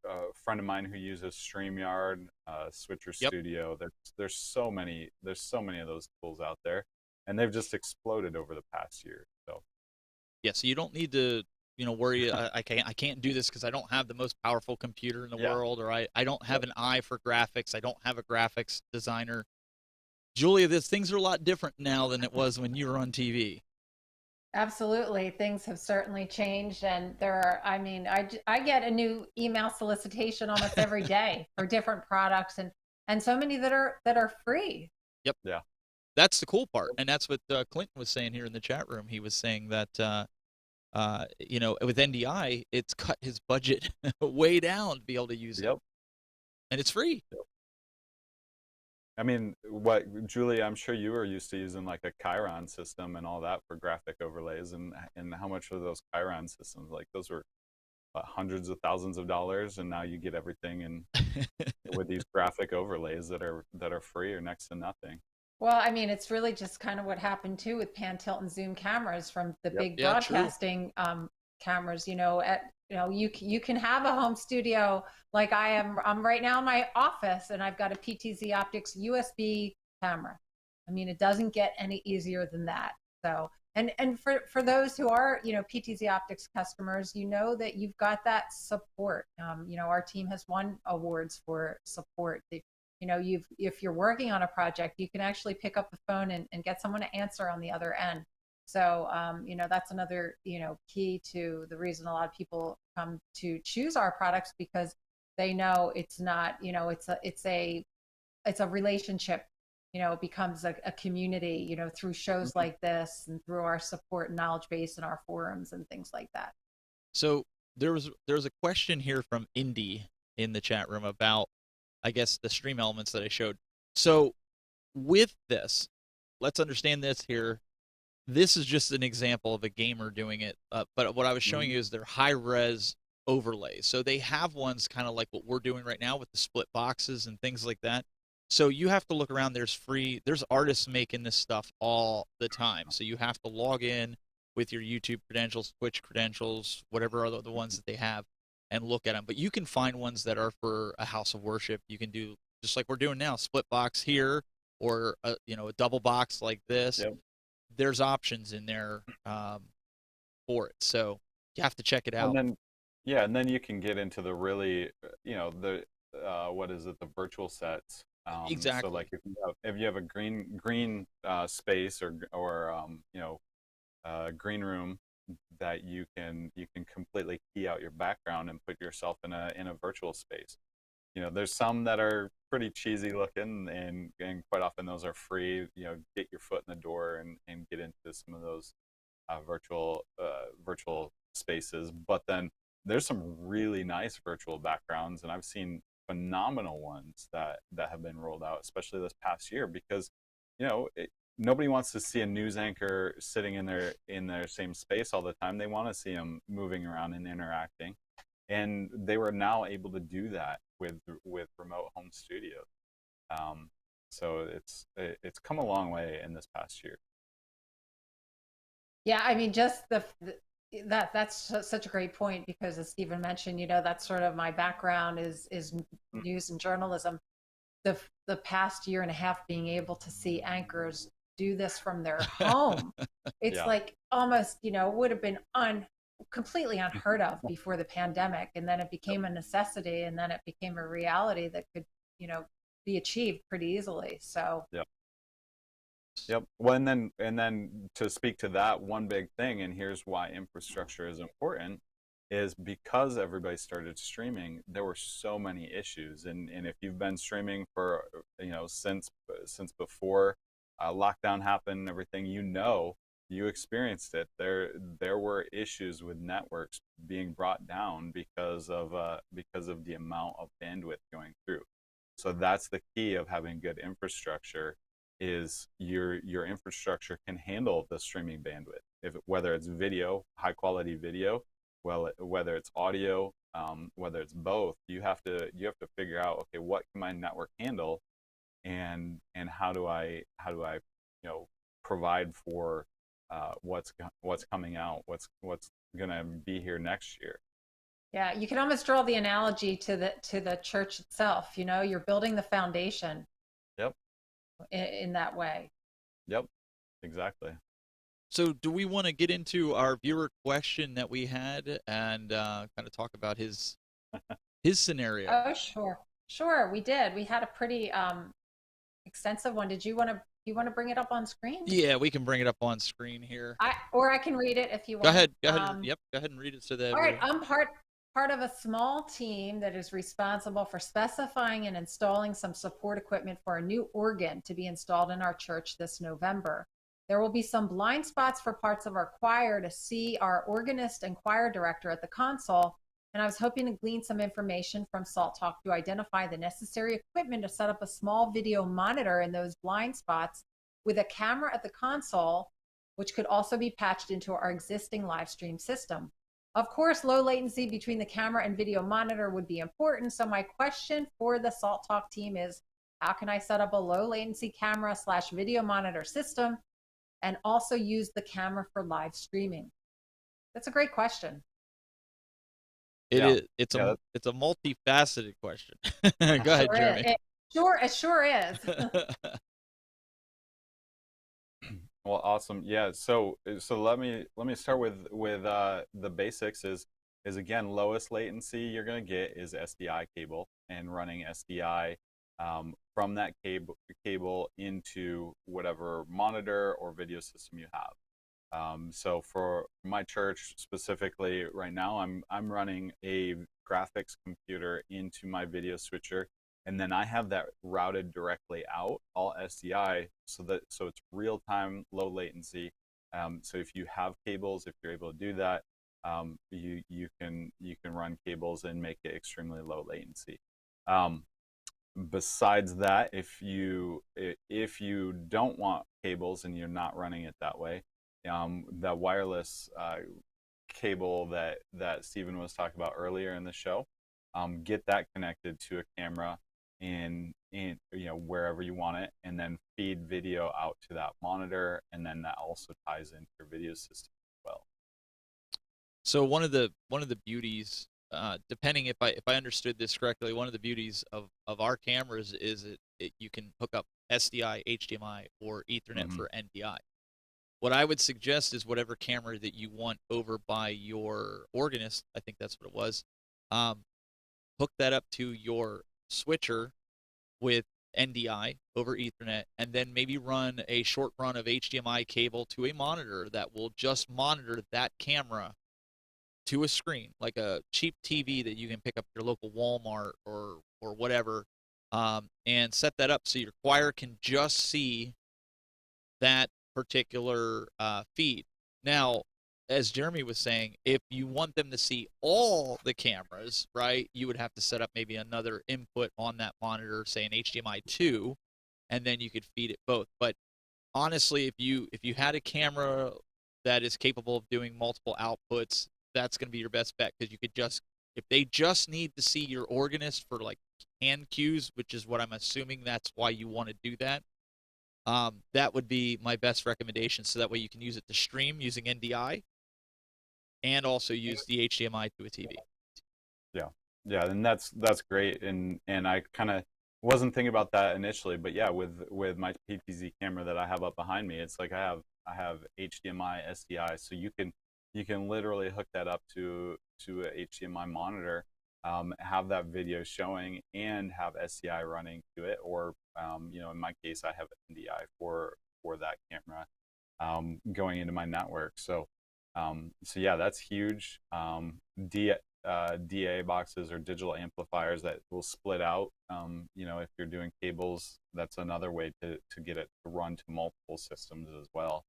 friend of mine who uses StreamYard, Switcher Studio. There's so many of those tools out there, and they've just exploded over the past year. So so you don't need to worry. I can't do this because I don't have the most powerful computer in the world, or I don't have an eye for graphics. I don't have a graphics designer. Julia, things are a lot different now than it was when you were on TV. Absolutely. Things have certainly changed, and I get a new email solicitation almost every day for different products, and so many that are free. Yep. Yeah. That's the cool part, and that's what Clinton was saying here in the chat room. He was saying that with NDI, it's cut his budget way down to be able to use it, and it's free. I mean, Julie, I'm sure you were used to using like a Chiron system and all that for graphic overlays, and how much are those Chiron systems? Like, those were hundreds of thousands of dollars, and now you get everything in with these graphic overlays that are free or next to nothing. Well, I mean, it's really just kind of what happened too with pan, tilt, and zoom cameras from the big broadcasting cameras. You can have a home studio like I'm right now in my office, and I've got a PTZOptics USB camera. I mean, it doesn't get any easier than that. So, and for those who are PTZOptics customers, that you've got that support. Our team has won awards for support. If you're working on a project, you can actually pick up the phone and get someone to answer on the other end. So, that's another, key to the reason a lot of people come to choose our products, because they know it's not, it's a relationship, it becomes a community, through shows like this and through our support and knowledge base and our forums and things like that. So there was a question here from Indy in the chat room about, I guess, the Stream Elements that I showed. So with this, let's understand this here. This is just an example of a gamer doing it, but what I was showing you is their high-res overlays. So they have ones kind of like what we're doing right now with the split boxes and things like that. So you have to look around. There's artists making this stuff all the time. So you have to log in with your YouTube credentials, Twitch credentials, whatever are the ones that they have, and look at them. But you can find ones that are for a house of worship. You can do just like we're doing now, split box here, or a double box like this. Yep. There's options in there for it, so you have to check it out. And then you can get into the really, the virtual sets Exactly. So like if you have a green space or green room that you can completely key out your background and put yourself in a virtual space. There's some that are pretty cheesy looking, and quite often those are free. Get your foot in the door and get into some of those virtual spaces. But then there's some really nice virtual backgrounds, and I've seen phenomenal ones that have been rolled out, especially this past year, because nobody wants to see a news anchor sitting in their same space all the time. They want to see them moving around and interacting, and they were now able to do that with remote home studios. So it's come a long way in this past year. Yeah, I mean, just that's such a great point, because as Stephen mentioned, that's sort of my background is news and journalism. The past year and a half, being able to see anchors do this from their home, it's Yeah. like almost, would have been completely unheard of before the pandemic, and then it became a necessity, and then it became a reality that could, be achieved pretty easily. So Yep. Well, and then to speak to that, one big thing, and here's why infrastructure is important, is because everybody started streaming, there were so many issues. And if you've been streaming for since before lockdown happened and everything, you experienced it. There were issues with networks being brought down because of the amount of bandwidth going through. So that's the key of having good infrastructure, is your infrastructure can handle the streaming bandwidth, whether it's video, high quality video, whether it's audio, whether it's both. You have to figure out, okay, what can my network handle, and how do I provide for what's coming out, what's gonna be here next year. yeah, you can almost draw the analogy to the church itself. You're building the foundation. Yep. In that way. Yep, exactly. So do we want to get into our viewer question that we had and kind of talk about his scenario? Oh, sure, we did. We had a pretty extensive one. Did you want to bring it up on screen? Yeah, we can bring it up on screen here. Or I can read it if you want. Go ahead. Yep, go ahead and read it so that. All right, I'm part of a small team that is responsible for specifying and installing some support equipment for a new organ to be installed in our church this November. There will be some blind spots for parts of our choir to see our organist and choir director at the console, and I was hoping to glean some information from Salt Talk to identify the necessary equipment to set up a small video monitor in those blind spots with a camera at the console, which could also be patched into our existing live stream system. Of course, low latency between the camera and video monitor would be important. So my question for the Salt Talk team is, how can I set up a low latency camera/video monitor system and also use the camera for live streaming? That's a great question. It's a multifaceted question. Go ahead, Jeremy. It sure is. Well, awesome. Yeah. So let me start with the basics. Is again, lowest latency you're gonna get is SDI cable, and running SDI from that cable into whatever monitor or video system you have. So for my church specifically, right now I'm running a graphics computer into my video switcher, and then I have that routed directly out, all SDI, so it's real time, low latency. So if you have cables, if you're able to do that, you can run cables and make it extremely low latency. Besides that, if you don't want cables and you're not running it that way, the wireless cable that Stephen was talking about earlier in the show, get that connected to a camera in wherever you want it, and then feed video out to that monitor, and then that also ties into your video system as well. So one of the beauties, depending if I understood this correctly, one of the beauties of our cameras is you can hook up SDI, HDMI, or Ethernet for NPI. What I would suggest is whatever camera that you want over by your organist, I think that's what it was, hook that up to your switcher with NDI over Ethernet, and then maybe run a short run of HDMI cable to a monitor that will just monitor that camera to a screen, like a cheap TV that you can pick up at your local Walmart or whatever, and set that up so your choir can just see that particular feed. Now, as Jeremy was saying, if you want them to see all the cameras, right, you would have to set up maybe another input on that monitor, say an HDMI 2, and then you could feed it both. But honestly, if you had a camera that is capable of doing multiple outputs, that's going to be your best bet, because you could just, if they just need to see your organist for like hand cues, which is what I'm assuming that's why you want to do that, that would be my best recommendation. So that way you can use it to stream using NDI and also use the HDMI to a TV. Yeah, and that's great. And I kind of wasn't thinking about that initially, but yeah, with my PTZ camera that I have up behind me, it's like I have HDMI, SDI, so you can literally hook that up to a HDMI monitor, have that video showing, and have SDI running to it, or in my case, I have NDI for that camera going into my network. So yeah, that's huge. DA boxes or digital amplifiers that will split out. If you're doing cables, that's another way to get it to run to multiple systems as well.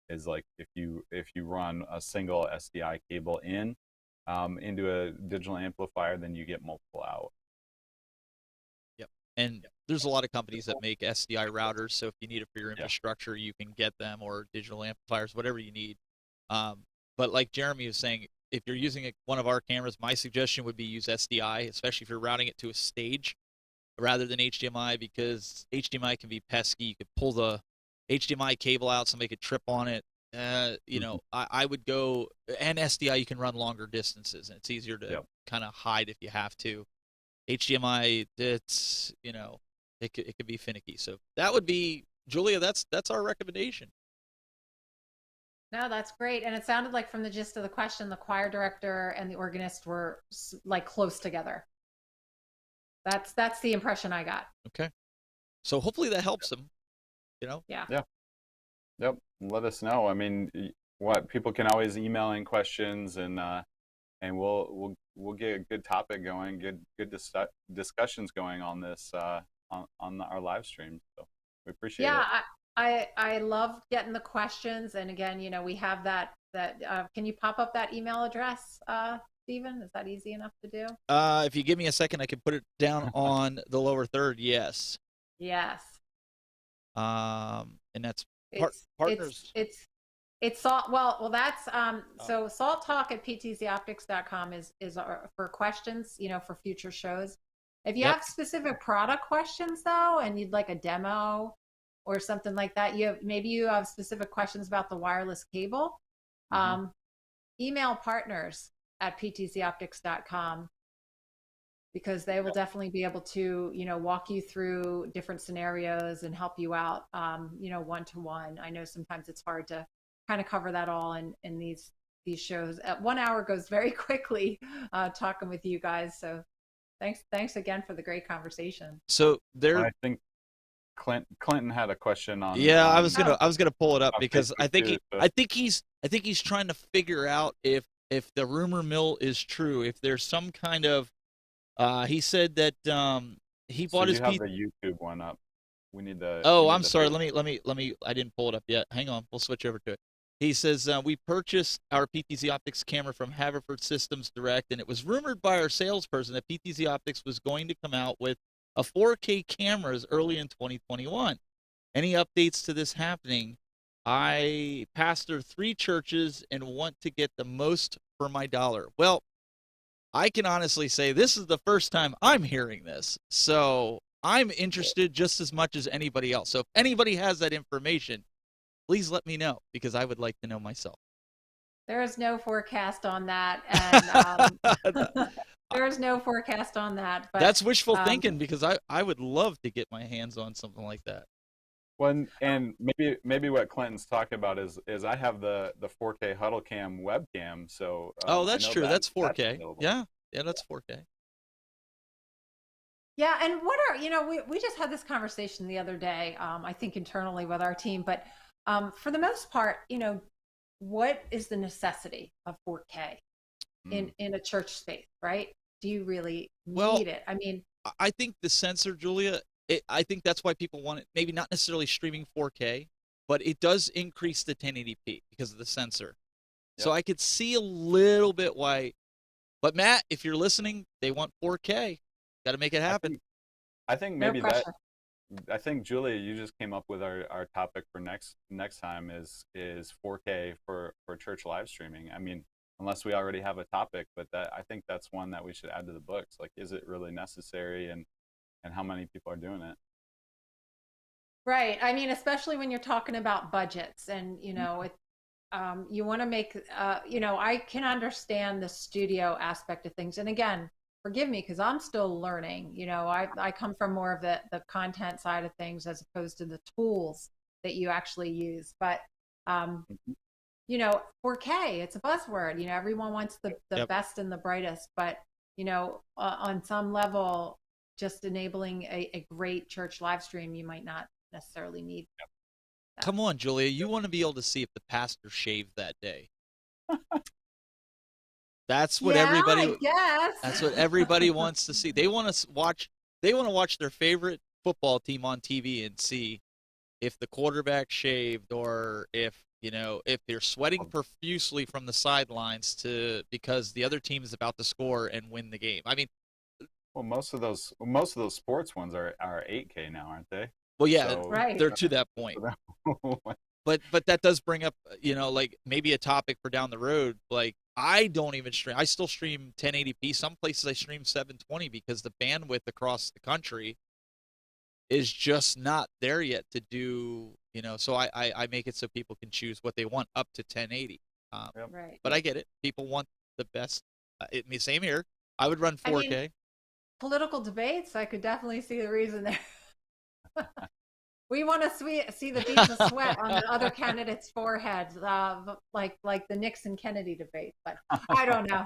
Is like if you run a single SDI cable into a digital amplifier, then you get multiple out. Yep. And there's a lot of companies that make SDI routers, so if you need it for your infrastructure, you can get them, or digital amplifiers, whatever you need. But like Jeremy was saying, if you're using one of our cameras, my suggestion would be use SDI, especially if you're routing it to a stage rather than HDMI, because HDMI can be pesky. You could pull the HDMI cable out, somebody could trip on it. I would go, and SDI you can run longer distances, and it's easier to kind of hide if you have to. HDMI, it's it could be finicky. So that would be, Julia, that's our recommendation. No, that's great. And it sounded like from the gist of the question, the choir director and the organist were like close together. That's the impression I got. Okay. So hopefully that helps them, Yeah. Yep. Let us know. I mean, people can always email in questions, and we'll get a good topic going, good discussions going on this on our live stream. So we appreciate it. Yeah, I love getting the questions, and again, we have that. Can you pop up that email address, Stephen? Is that easy enough to do? If you give me a second, I can put it down on the lower third. Yes. Yes. And that's partners. It's salt. Well, that's so Salt Talk at PTZOptics.com is for questions, for future shows. If you have specific product questions though, and you'd like a demo or something like that, maybe you have specific questions about the wireless cable, email partners at PTZOptics.com, because they will definitely be able to, walk you through different scenarios and help you out, one-to-one. I know sometimes it's hard to kind of cover that all in these shows. 1 hour goes very quickly talking with you guys. So thanks again for the great conversation. So I think Clinton had a question on. Yeah, I was gonna pull it up, because I think he's trying to figure out if the rumor mill is true, if there's some kind of he said that he bought his. You have the YouTube one up. We need the. Oh, I'm sorry. Let me. I didn't pull it up yet. Hang on. We'll switch over to it. He says we purchased our PTZ Optics camera from Haverford Systems Direct, and it was rumored by our salesperson that PTZ Optics was going to come out with a 4K cameras early in 2021. Any updates to this happening? I pastor 3 churches and want to get the most for my dollar. Well, I can honestly say this is the first time I'm hearing this, so I'm interested just as much as anybody else. So if anybody has that information, please let me know, because I would like to know myself. There is no forecast on that, and there is no forecast on that. But that's wishful thinking, because I would love to get my hands on something like that. Well, and maybe what Clinton's talking about is I have the 4K Huddle Cam webcam. So that's true. That's 4K. That's that's 4K. Yeah, and what are, we just had this conversation the other day, I think internally with our team, but for the most part, what is the necessity of 4K in a church space, right? Do you really need it? I mean, I think the sensor, Julia, I think that's why people want it, maybe not necessarily streaming 4K, but it does increase the 1080p because of the sensor. Yep. So I could see a little bit why. But Matt, if you're listening, they want 4K. Got to make it happen. I think maybe that. I think Julia, you just came up with our topic for next time is 4K for church live streaming. I mean, unless we already have a topic, but I think that's one that we should add to the books. Like, is it really necessary, and how many people are doing it? Right. I mean, especially when you're talking about budgets, and you want to make, I can understand the studio aspect of things. And again, forgive me because I'm still learning. I come from more of the content side of things as opposed to the tools that you actually use. But 4K, it's a buzzword. Everyone wants the best and the brightest, but on some level, just enabling a great church live stream, you might not necessarily need. Come on, Julia, you want to be able to see if the pastor shaved that day. That's what everybody. That's what everybody wants to see. They want to watch. They want to watch their favorite football team on TV and see if the quarterback shaved, or if they're sweating profusely from the sidelines because the other team is about to score and win the game. I mean, well, most of those sports ones are 8K now, aren't they? Well, yeah, right. They're to that point. But that does bring up, like maybe a topic for down the road. Like, I don't even stream. I still stream 1080p. Some places I stream 720 because the bandwidth across the country is just not there yet to do, so I make it so people can choose what they want up to 1080. Right. But I get it. People want the best. Same here. I would run 4K. I mean, political debates, I could definitely see the reason there. We want to see the beads of sweat on the other candidates' foreheads, like the Nixon Kennedy debate. But I don't know.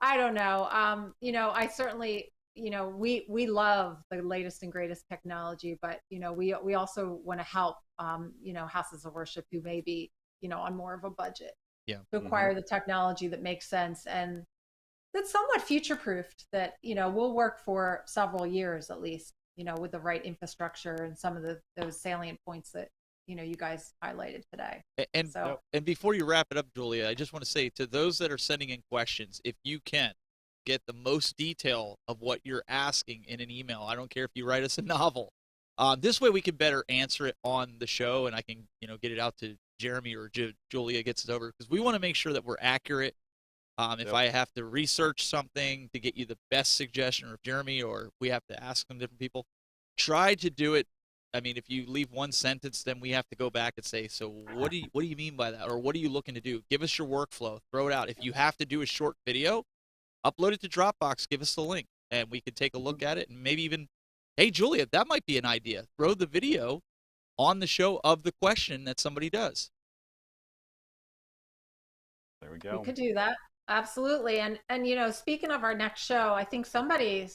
I certainly, we love the latest and greatest technology, but we also want to help houses of worship who may be on more of a budget to acquire the technology that makes sense and that's somewhat future-proofed, that will work for several years at least. With the right infrastructure and some of those salient points that, you guys highlighted today. And before you wrap it up, Julia, I just want to say to those that are sending in questions, if you can get the most detail of what you're asking in an email, I don't care if you write us a novel. This way we can better answer it on the show, and I can, get it out to Jeremy, or Julia gets it over, because we want to make sure that we're accurate. If I have to research something to get you the best suggestion, or if Jeremy, or we have to ask some different people, try to do it. I mean, if you leave one sentence, then we have to go back and say, so what do you mean by that? Or what are you looking to do? Give us your workflow, throw it out. If you have to do a short video, upload it to Dropbox, give us the link, and we can take a look at it, and maybe even, hey, Julia, that might be an idea. Throw the video on the show of the question that somebody does. There we go. We could do that. Absolutely. And speaking of our next show, I think somebody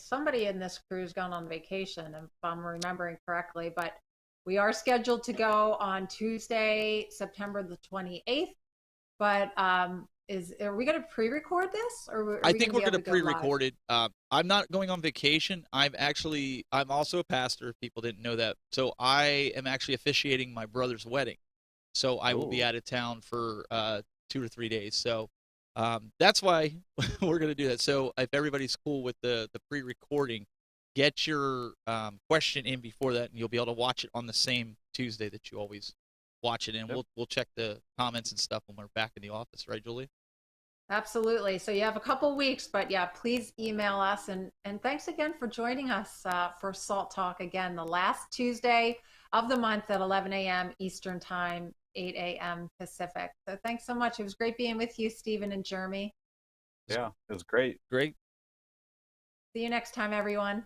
in this crew's gone on vacation, if I'm remembering correctly, but we are scheduled to go on Tuesday, September the 28th. But are we going to pre-record this, or I think we're going to pre-record it. I'm not going on vacation. I'm also a pastor, if people didn't know that. So I am actually officiating my brother's wedding. So I will be out of town for 2 or 3 days. So that's why we're going to do that. So if everybody's cool with the pre-recording, get your question in before that, and you'll be able to watch it on the same Tuesday that you always watch it. And we'll check the comments and stuff when we're back in the office, right, Julie? Absolutely. So you have a couple weeks, but yeah, please email us. And thanks again for joining us for Salt Talk again, the last Tuesday of the month at 11 a.m. Eastern Time, 8 a.m. Pacific. So thanks so much. It was great being with you, Stephen and Jeremy. Yeah, it was great. Great. See you next time, everyone.